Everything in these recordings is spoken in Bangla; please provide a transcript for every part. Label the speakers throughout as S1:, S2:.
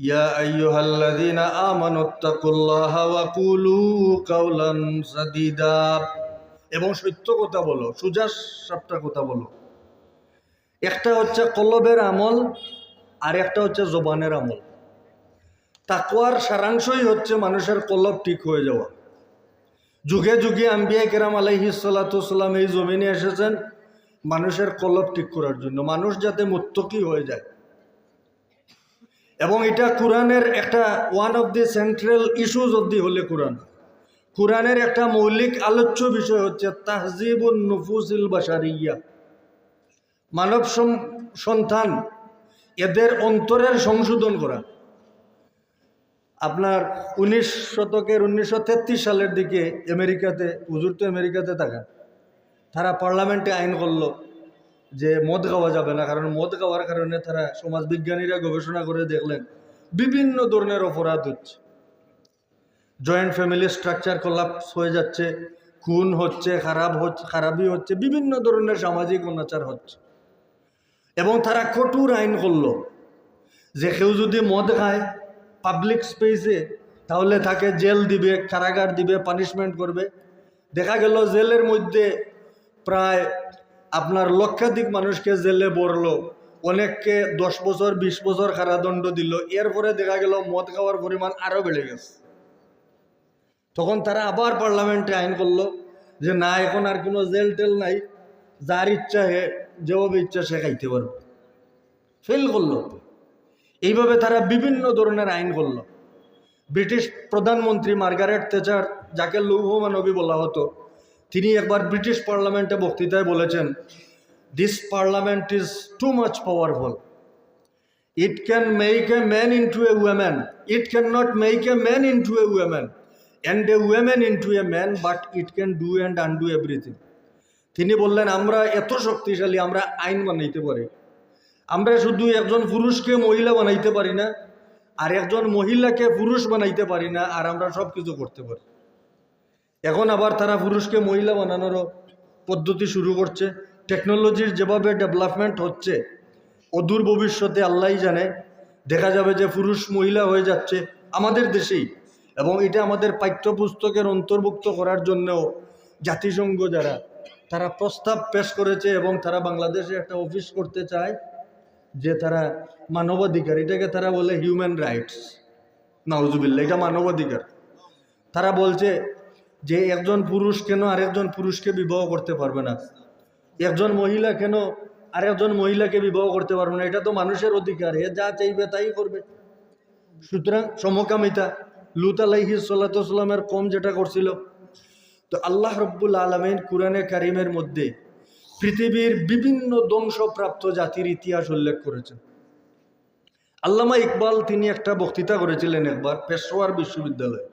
S1: ইয়া আইয়ুহাল্লাযীনা আমানুত্তাকুল্লাহা ওয়া কুলু কাওলান সাদীদা, এবং সত্য কথা বলো, সোজা সাপটা কথা বলো। একটা হচ্ছে কলবের আমল আর একটা হচ্ছে জবানের আমল। তাকওয়ার সারাংশই হচ্ছে মানুষের কলব ঠিক হয়ে যাওয়া। যুগে যুগে আম্বিয়া কেরাম আলাইহিস সালাতু ওয়াস সালাম এই জমিনে এসেছেন মানুষের কলব ঠিক করার জন্য, মানুষ যাতে মুত্তাকি হয়ে যায়। এবং এটা কোরআনের একটা one of the central issues of the holy Quran. কোরআনের একটা মৌলিক আলোচ্য বিষয় হচ্ছে তাহজিবুন নুফুসিল বাশারিয়া, মানব সন্তান এদের অন্তরের সংশোধন করা। আপনার 19 শতকের 1933 সালের দিকে আমেরিকাতে, হুজুর তো আমেরিকাতে থাকেন, তারা পার্লামেন্টে আইন করলো যে মদ খাওয়া যাবে না, কারণ মদ খাওয়ার কারণে তারা সমাজবিজ্ঞানীরা গবেষণা করে দেখলেন বিভিন্ন ধরনের অপরাধ হচ্ছে, জয়েন্ট ফ্যামিলি স্ট্রাকচার কোলাপস হয়ে যাচ্ছে, খুন হচ্ছে, খারাপই হচ্ছে, বিভিন্ন ধরনের সামাজিক অনাচার হচ্ছে। এবং তারা কঠোর আইন করলো যে কেউ যদি মদ খায় পাবলিক স্পেসে তাহলে তাকে জেল দিবে, কারাগার দিবে, পানিশমেন্ট করবে। দেখা গেল জেলের মধ্যে প্রায় আপনার লক্ষাধিক মানুষকে জেলে ভরলো, অনেককে 10 বছর 20 বছর কারাদণ্ড দিল। এরপরে দেখা গেল মদ খাওয়ার পরিমাণ আরও বেড়ে গেছে। তখন তারা আবার পার্লামেন্টে আইন করলো যে না, এখন আর কোনো জেল টেল নাই, যার ইচ্ছা হে যেভাবে ইচ্ছা সে খাইতে পারবে। ফেল করলো। এইভাবে তারা বিভিন্ন ধরনের আইন করলো। ব্রিটিশ প্রধানমন্ত্রী মার্গারেট থেচার, যাকে লৌহ মানবী বলা হতো, তিনি একবার ব্রিটিশ পার্লামেন্টে বক্তৃতায় বলেছেন, this parliament is too much powerful, it can make a man into A women, it can not make a man into A women and a women into a man, but it can do and undo everything. তিনি বললেন, আমরা এত শক্তিশালী, আমরা আইন বানাইতে পারি। আমরা শুধু একজন পুরুষকে মহিলা বানাইতে পারি না, আর একজন মহিলাকে পুরুষ বানাইতে পারি না, আর আমরা সব কিছু করতে পারি। এখন আবার তারা পুরুষকে মহিলা বানানোরও পদ্ধতি শুরু করছে। টেকনোলজির যেভাবে ডেভেলপমেন্ট হচ্ছে, অদূর ভবিষ্যতে আল্লাহই জানে দেখা যাবে যে পুরুষ মহিলা হয়ে যাচ্ছে আমাদের দেশেই। এবং এটা আমাদের পাঠ্যপুস্তকের অন্তর্ভুক্ত করার জন্যও জাতিসংঘ যারা, তারা প্রস্তাব পেশ করেছে এবং তারা বাংলাদেশে একটা অফিস করতে চায় যে তারা মানবাধিকার, এটাকে তারা বলে হিউম্যান রাইটস, নাউজুবিল্লাহ, এটা মানবাধিকার। তারা বলছে যে একজন পুরুষ কেন আরেকজন পুরুষকে বিবাহ করতে পারবে না, একজন মহিলা কেন আরেকজন মহিলাকে বিবাহ করতে পারবে না, এটা তো মানুষের অধিকার, হে যা চাইবে তাই করবে। সুতরাং সমকামিতা, লূত আলাইহিস সালাতু ওয়াস সালামের কম যেটা করছিল। তো আল্লাহ রব্বুল আলামিন কুরআনে কারিমের মধ্যে পৃথিবীর বিভিন্ন ধ্বংসপ্রাপ্ত জাতির ইতিহাস উল্লেখ করেছেন। আল্লামা ইকবাল তিনি একটা বক্তৃতা করেছিলেন একবার পেশোয়ার বিশ্ববিদ্যালয়ে।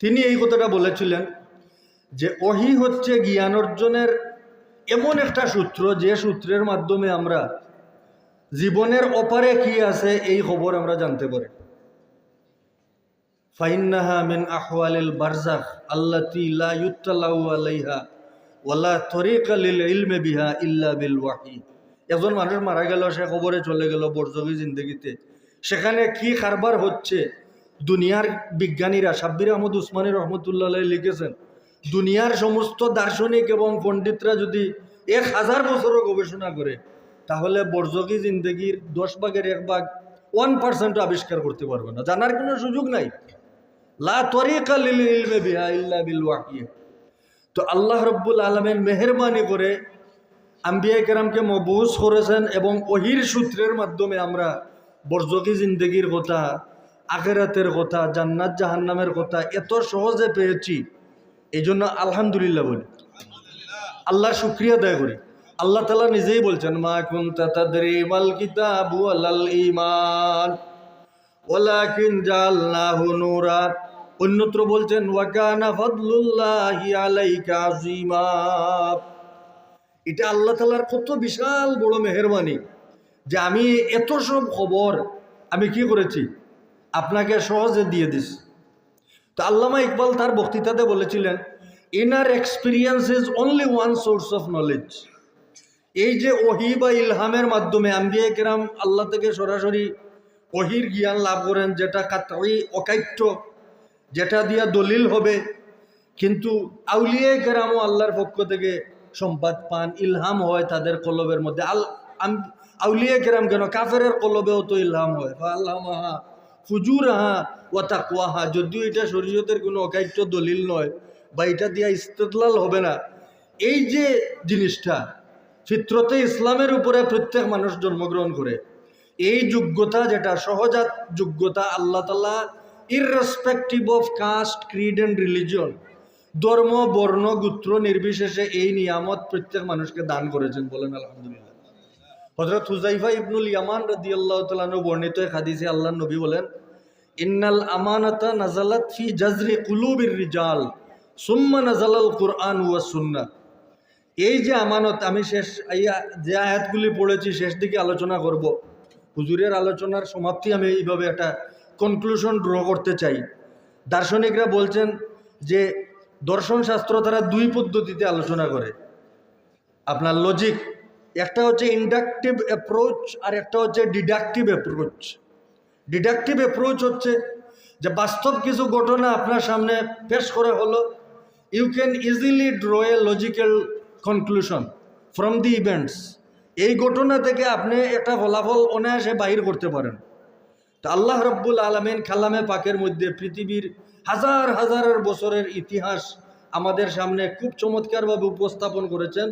S1: তিনি এই কথাটা বলেছিলেন যে ওহী হচ্ছে জ্ঞান অর্জনের এমন একটা সূত্র, যে সূত্রের মাধ্যমে আমরা জীবনের অপারে কি আছে এই খবর আমরা জানতে পারি। ফাইন্নাহা মিন আহওয়ালিল বারজাখ আল্লাতী লা ইউত্তালাউ আলাইহা ওয়ালা তরিকা লিল ইলমি বিহা ইল্লা বিল ওয়াহী। একজন মানুষ মারা গেল, সে খবরে চলে গেল বরজখী জিন্দগিতে, সেখানে কি কারবার হচ্ছে দুনিয়ার বিজ্ঞানীরা, সাব্বির আহমদ উসমানী রহমতুল্লাহ আলাইহি লিখেছেন, দুনিয়ার সমস্ত দার্শনিক এবং পণ্ডিতরা যদি 1000 বছরও গবেষণা করে তাহলে বরজখী জিন্দগির 10 ভাগের 1 ভাগ 1% আবিষ্কার করতে পারবে না, জানার কোনো সুযোগ নাই। লা তরিকা লিল ইলমি বিহা ইল্লা বিল ওয়াহী। তো আল্লাহ রব্বুল আলামিন মেহেরবানি করে আম্বিয়া কেরামকে মবউস করেছেন এবং ওহির সূত্রের মাধ্যমে আমরা বরজখী জিন্দগির কথা, আখিরাতের কথা, জান্নাত জাহান্নামের কথা এত সহজে পেয়েছি। এই জন্য আলহামদুলিল্লাহ বলি, আল্লাহ শুকরিয়া আদায় করি। আল্লাহ তাআলা নিজেই বলছেন, মা কুনতা তাদরি মাল কিতাবু ওয়ালাল ঈমান ওয়ালাকিন জাআলনাহু নূরা। অন্যত্র বলছেন, ওয়া কানা ফাদলুল্লাহি আলাইকা আযীমা। এটা আল্লাহ তাআলার কত বিশাল বড় মেহেরবানি যে আমি এত সব খবর আমি কি করেছি, আপনাকে সহজে দিয়ে দিছি। তো আল্লামা ইকবাল তার বক্তৃতাতে বলেছিলেন, inner experience is only one source of knowledge. এই যে ওহী বা ইলহামের মাধ্যমে আম্বিয়া কেরাম আল্লাহ থেকে সরাসরি ওহির জ্ঞান লাভ করেন, যেটা কাতঈ অকাট্য, যেটা দিয়া দলিল হবে। কিন্তু আউলিয়া কেরামও আল্লাহর পক্ষ থেকে সম্পাদ পান, ইলহাম হয় তাদের কলবের মধ্যে। আউলিয়া কেরাম কেন, কাফেরের কলবেও তো ইলহাম হয়। আল্লাহা ফুজুরাহা ওয়া তাকওয়াহা, যদিও এটা শরীয়তের কোনো অকাট্য দলিল নয় বা এটা দিয়া ইস্তেদলাল হবে না। এই যে জিনিসটা ফিতরতে ইসলামের উপরে প্রত্যেক মানুষ জন্মগ্রহণ করে, এই যোগ্যতা যেটা সহজাত যোগ্যতা, আল্লাহ তাআলা irrespective of caste, creed and religion, ধর্ম বর্ণ গোত্র নির্বিশেষে এই নিয়ামত প্রত্যেক মানুষকে দান করেছেন। বলেন আলহামদুলিল্লাহ। হযরত হুযাইফা ইবনুল ইয়ামান রাদিয়াল্লাহু তাআলা আনহু বর্ণিত এক হাদিসে আল্লাহর নবী বলেন, ইন্নাল আমানাতা নাযালাত ফি জাজরি কুলুবির রিজাল সুম্মা নাযালাল কুরআন ওয়াস সুন্নাহ। এই যে আমানত, আমি যে আয়াতগুলি পড়েছি শেষ দিকে আলোচনা করব। হুজুরের আলোচনার সমাপ্তি আমি এইভাবে একটা কনক্লুশন ড্র করতে চাই। দার্শনিকরা বলছেন যে দর্শন শাস্ত্র তারা দুই পদ্ধতিতে আলোচনা করে। আপনার লজিক, একটা হচ্ছে ইন্ডাকটিভ অ্যাপ্রোচ আর একটা হচ্ছে ডিডাকটিভ অ্যাপ্রোচ। ডিডাকটিভ অ্যাপ্রোচ হচ্ছে যে বাস্তব কিছু ঘটনা আপনার সামনে পেশ করা হলো, you can easily draw a logical conclusion from the events. এই ঘটনা থেকে আপনি একটা ফলাফল অনায়াসে বাহির করতে পারেন। তো আল্লাহ রব্বুল আলামিন কালামে পাকের মধ্যে পৃথিবীর হাজার হাজারের বছরের ইতিহাস আমাদের সামনে খুব চমৎকারভাবে উপস্থাপন করেছেন,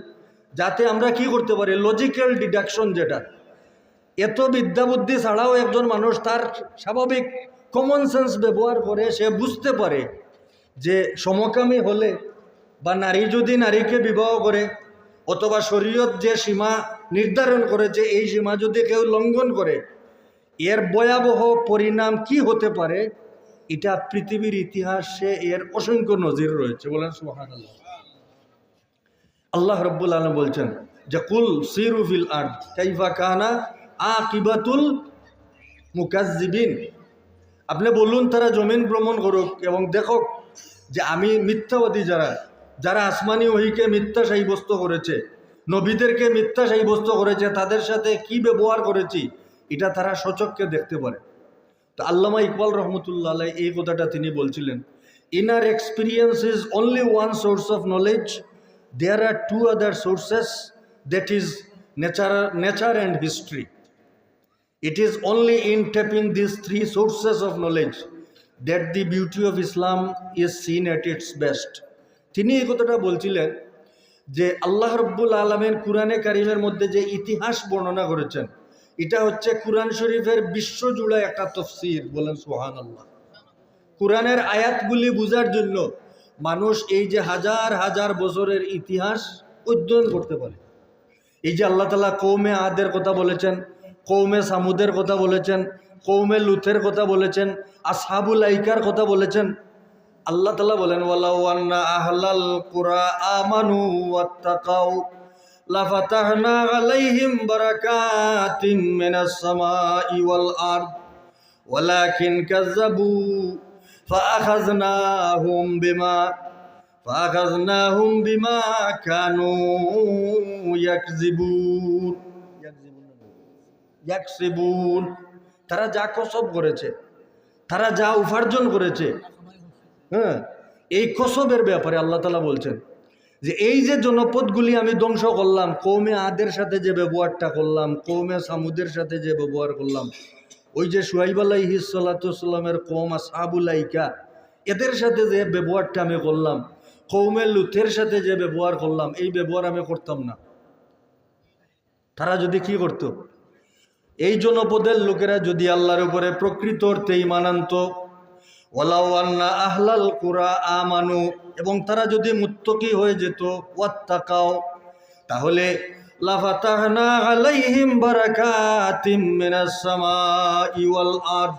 S1: যাতে আমরা কি করতে পারি, লজিক্যাল ডিডাকশন, যেটা এত বিদ্যাবুদ্ধি ছাড়াও একজন মানুষ তার স্বাভাবিক কমন সেন্স ব্যবহার করে সে বুঝতে পারে যে সমকামী হলে বা নারী যদি নারীকে বিবাহ করে, অথবা শরীয়ত যে সীমা নির্ধারণ করেছে এই সীমা যদি কেউ লঙ্ঘন করে, এর ভয়াবহ পরিণাম কি হতে পারে, এটা পৃথিবীর ইতিহাসে এর অসংখ্য নজির রয়েছে। বলেন সুবহানাল্লাহ। আল্লাহ রাব্বুল আলামিন বলছেন যে কুল সিরু ফিল আরদ কাইফা কানা আকিবাতুল মুকাজ্জিবিন। আপনি বলুন তারা জমিন ভ্রমণ করুক এবং দেখুক যে আমি মিথ্যাবাদী যারা আসমানি ওহীকে মিথ্যা সাব্যস্ত করেছে, নবীদেরকে মিথ্যা সাব্যস্ত করেছে, তাদের সাথে কি ব্যবহার করেছি এটা তারা সচক্ষে দেখতে পারে। তো আল্লামা ইকবাল রহমতুল্লাহ আলাইহি এই কথাটা তিনি বলছিলেন, inner experience is only one source of knowledge, there are two other sources, that is nature and history. It is only in tapping these three sources of knowledge that the beauty of Islam is seen at its best. তিনি এই কথাটা বলছিলেন যে আল্লাহ রব্বুল আলামিন কুরআনে কারিমের মধ্যে যে ইতিহাস বর্ণনা করেছেন, এটা হচ্ছে কুরআন শরীফের বিশ্বজুড়ে একটা তফসির। বলেন সুবহানাল্লাহ। কুরআনের আয়াতগুলি বোঝার জন্য মানুষ এই যে হাজার হাজার বছরের ইতিহাস অধ্যয়ন করতে পারে। এই যে আল্লাহ তাআলা কওমে আদের কথা বলেছেন, কৌমে সামুদের কথা বলেছেন, কৌমে লুথের কথা বলেছেন, আসহাবুল আইকার কথা বলেছেন। আল্লাহ তাআলা বলেন ওয়ালাউ আন্না আহলাল কুরা আমানু ওয়াত্তাকাউ লাফাতাহনা আলাইহিম বারাকাতিম মিনাস সামাই ওয়াল আরদ ওয়ালাকিন কাযযাবু ফাআখাযনাহুম বিমা কানু ইয়াকসিবুন। তারা যা কসব করেছে, তারা যা উপার্জন করেছে, এই কসবের ব্যাপারে আল্লাহ তাআলা বলছেন যে এই যে জনপদগুলি আমি ধ্বংস করলাম, কৌমে আদের সাথে যে ব্যবহারটা করলাম, কৌমে সামুদের সাথে যে ব্যবহার করলাম, ওই যে শুআইব আলাইহিস সালাতু ওয়াসসালামের কওম আসহাবুল আইকা, এদের সাথে যে ব্যবহারটা আমি করলাম, কৌমে লুতের সাথে যে ব্যবহার করলাম, এই ব্যবহার আমি করতাম না। তারা যদি কি করত, এই জনপদের লোকেরা যদি আল্লাহর উপরে প্রকৃত অর্থে ঈমান আনত, ওয়ালাউ আন্না আহলাল কুরা আমানু, এবং তারা যদি মুত্তাকি হয়ে যেত, ওয়াত্তাকাও, তাহলে লাফাতাহনা আলাইহিম বারাকাতিম মিনাস সামাই ওয়াল আরদ,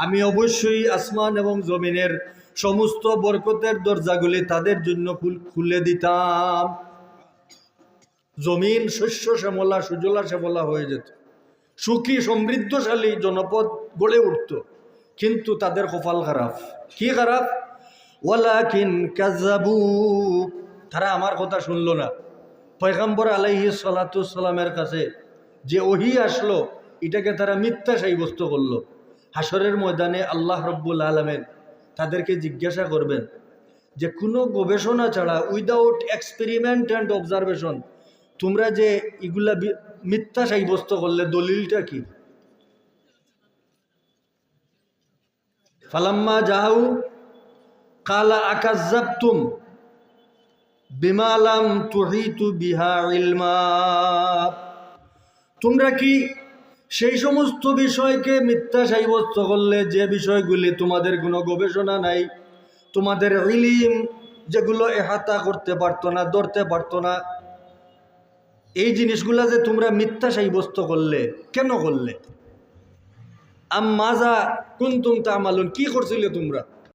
S1: আমি অবশ্যই আসমান এবং জমিনের সমস্ত বরকতের দরজাগুলি তাদের জন্য খুলে দিতাম। জমিন শস্য শ্যামলা সুজলা শ্যামলা হয়ে যেত, সুখী সমৃদ্ধশালী জনপদ গড়ে উঠত। কিন্তু তাদের কপাল খারাপ। কি খারাপ? ওয়ালাকিন কাযাবু, তারা আমার কথা শুনলো না। পয়গম্বর আলাইহিস সালাতু ওয়াসসালামের কাছে যে ওহী আসলো, এটাকে তারা মিথ্যা সাব্যস্ত করলো। হাসরের ময়দানে আল্লাহ রব্বুল আলামিন তাদেরকে জিজ্ঞাসা করবেন যে কোনো গবেষণা ছাড়া, উইদাউট এক্সপেরিমেন্ট অ্যান্ড অবজারভেশন তোমরা যে এগুলা মিথ্যা সাব্যস্ত করলে, দলিলটা কি? ফালাম্মা যাও কালা আকাজ্জাবতুম বিমা লাম তুহিতু বিহা ইলমা, তোমরা কি সেই সমস্ত বিষয়কে মিথ্যা সাব্যস্ত করলে যে বিষয়গুলি তোমাদের কোনো গবেষণা নাই, তোমাদের ইলম যেগুলো এহাতা করতে পারতো না, ধরতে পারতো না, এই জিনিসগুলা যে তোমরা মিথ্যা সাব্যস্ত করলে, কেন করলে? আম্মাযা কুনতুম তা'মালুন, কি করছিলে তোমরা?